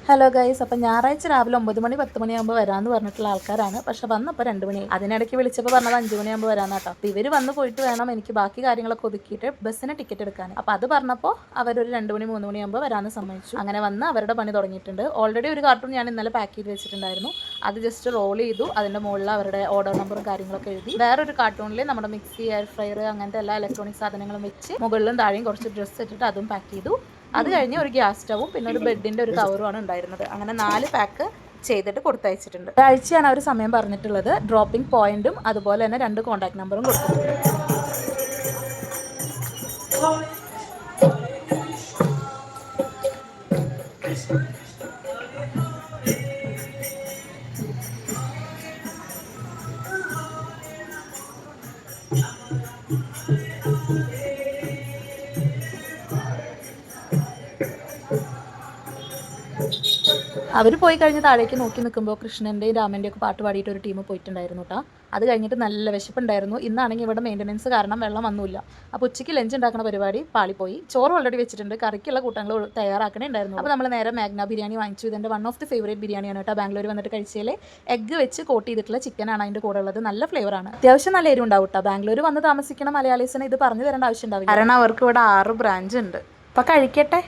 Hello guys, അപ്പം ഞായറാഴ്ച രാവിലെ 9 മണി 10 മണിയാകുമ്പോൾ വരാമെന്ന് പറഞ്ഞിട്ടുള്ള ആൾക്കാരാണ്. പക്ഷെ വന്നപ്പോൾ 2 മണി. അതിനിടയ്ക്ക് വിളിച്ചപ്പോൾ പറഞ്ഞത് 5 മണിയാകുമ്പോൾ വരാമെന്ന് കേട്ടോ. അപ്പോൾ ഇവർ വന്ന് പോയിട്ട് വേണം എനിക്ക് ബാക്കി കാര്യങ്ങളൊക്കെ ഒതുക്കിയിട്ട് ബസ്സിന് ടിക്കറ്റ് എടുക്കാൻ. അപ്പോൾ അത് പറഞ്ഞപ്പോൾ അവരൊരു 2 മണി 3 മണിയാകുമ്പോൾ വരാമെന്ന് സമ്മതിച്ചു. അങ്ങനെ വന്ന് അവരുടെ പണി തുടങ്ങിയിട്ടുണ്ട്. ഓൾറെഡി ഒരു കാർട്ടൂൺ ഞാൻ ഇന്നലെ പാക്ക് ചെയ്ത് വെച്ചിട്ടുണ്ടായിരുന്നു. അത് ജസ്റ്റ് റോൾ ചെയ്തു. അതിൻ്റെ മുകളിൽ അവരുടെ ഓർഡർ നമ്പറും കാര്യങ്ങളൊക്കെ എഴുതി. വേറൊരു കാർട്ടൂണിൽ നമ്മുടെ മിക്സി, എയർ ഫ്രയർ അങ്ങനത്തെ എല്ലാ ഇലക്ട്രോണിക് സാധനങ്ങളും വെച്ച് മുകളിലും താഴെയും കുറച്ച് ഡ്രസ്സ് ഇട്ടിട്ട് അതും പാക്ക് ചെയ്തു. അത് കഴിഞ്ഞ് ഒരു ഗ്യാസ് സ്റ്റവും പിന്നെ ഒരു ബെഡിൻ്റെ ഒരു കവറുമാണ് ഉണ്ടായിരുന്നത്. അങ്ങനെ 4 പാക്ക് ചെയ്തിട്ട് കൊടുത്തയച്ചിട്ടുണ്ട്. ഒരാഴ്ചയാണ് അവർ സമയം പറഞ്ഞിട്ടുള്ളത്. ഡ്രോപ്പിംഗ് പോയിന്റും അതുപോലെ തന്നെ 2 കോൺടാക്ട് നമ്പറും കൊടുത്തിട്ടുണ്ട്. അവർ പോയി കഴിഞ്ഞ് താഴേക്ക് നോക്കി നിൽക്കുമ്പോൾ കൃഷ്ണൻ്റെയും രാമൻ്റെയും ഒക്കെ പാട്ട് പാടിയിട്ട് ഒരു ടീം പോയിട്ടുണ്ടായിരുന്നു കേട്ടോ. അത് കഴിഞ്ഞിട്ട് നല്ല വിശപ്പുണ്ടായിരുന്നു. ഇന്നാണെങ്കിൽ ഇവിടെ മെയിൻ്റനൻസ് കാരണം വെള്ളം വന്നില്ല. അപ്പോൾ ഉച്ചയ്ക്ക് ലഞ്ച് ഉണ്ടാക്കുന്ന പരിപാടി പാളിപ്പോയി. ചോറ് ഓൾറെഡി വെച്ചിട്ടുണ്ട്, കറിക്കുള്ള കൂട്ടങ്ങൾ തയ്യാറാക്കണേ ഉണ്ടായിരുന്നു. അപ്പോൾ നമ്മൾ നേരെ മാഗ്ന ബിരിയാണി വാങ്ങിച്ചു. ഇതിൻ്റെ വൺ ഓഫ് ദി ഫേവറേറ്റ് ബിരിയാണിയാണ് കേട്ടോ. ബാംഗ്ലൂർ വന്നിട്ട് കഴിച്ചതിൽ എഗ്ഗ് വെച്ച് കോട്ട് ചെയ്തിട്ടുള്ള ചിക്കനാണ് അതിൻ്റെ കൂടെ ഉള്ളത്. നല്ല ഫ്ലേവറാണ്, അത്യാവശ്യം നല്ല എരിവ് ഉണ്ടാവും കേട്ടോ. ബാംഗ്ലൂർ വന്ന് താമസിക്കുന്ന മലയാളീസിന് ഇത് പറഞ്ഞു തരേണ്ട ആവശ്യം ഉണ്ടാവില്ല, കാരണം അവർക്ക് ഇവിടെ 6 ബ്രാഞ്ച് ഉണ്ട്. അപ്പോൾ കഴിക്കട്ടെ.